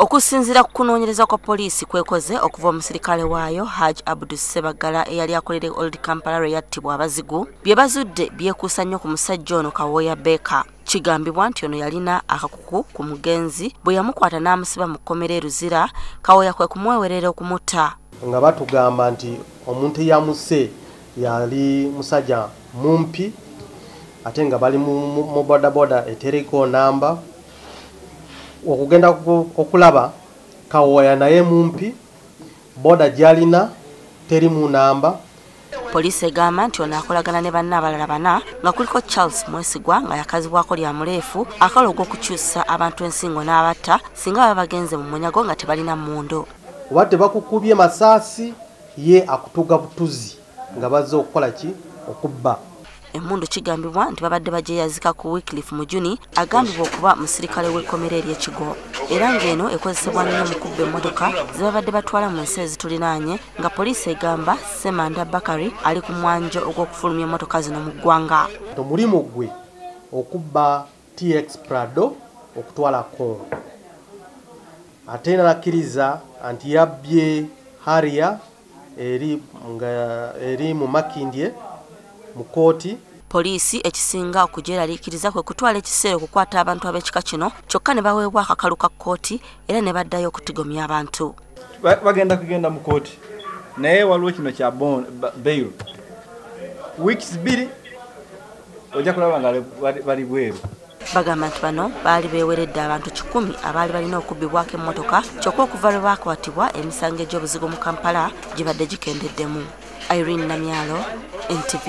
Okusinziira ku kunoonyereza kwa poliisi kwekoze okuva omusirikale waayo Haj Abdul Sebagala eyali akolera Old Kampala lwe yattibwa abazigu bye bazudde byekuusa nnyo ku musajja ono Kawoya Beka. Kigambibwa nti ono yalina akakuku ku mugenzi bwe yamukwata n'amusiba mu kkomera e Luzira, Kawoya kwe kumwewerera okumutta. Nga batugamba nti omuntu eyamuse yali musajja mumpi ate nga bali mu bodaboda eteriko namba. Okugenda okulaba Kawoya naye mumpi boda gyalina teri mu namba. Poliisi egamba nti ono akolagana ne banne abalala bana nga kuliko Charles Mwesigwa nga yakazibwako lya muleefu akalo ogw'okukyusa abantu ensingo n'abatta singa baba bagenze mu munyago nga tebalina mmundo. Oba tebakukubye masaasi ye akutuga butuzi nga bazze okukola ki okubba. Emmundu kigambibwa nti babadde bagyeyazika ku Wycliffe Mujuni agambibwa okuba musirikale w'ekkomera ery'Ekigo era ng'eno ekozesebwa nnyo mu kubba emmotoka ze babadde batwala mu nsi ezitulinaanye nga poliisi egamba Semanda Bakari ali ku mwanjo ogw'okufulumya emmotoka zino mu ggwanga. Omulimu gwe okubba TX Prado okutwala Congo. Ate n'akkiriza nti yabbye Harrier eri mu Makindye mu kooti. Poliisi ekisinga okugyeraliikiriza kwe kutwala ekiseera okukwata abantu ab'ekika kino kyokka ne baweebwa akakalu ka kkooti era ne baddayo okutigomya abantu. Bagenda kugenda mu kooti naye waliwo kino kya bail weeks 2 ojja kulaba nga bali bweru. Bagamba nti bano baali beeweredde abantu 100 abaali balina okubbibwako emmotoka kyokka okuva lwe baakwatibwa emisango egy'obuzigu mu Kampala gibadde gikendeddemu. Irene Namyalo, NTV.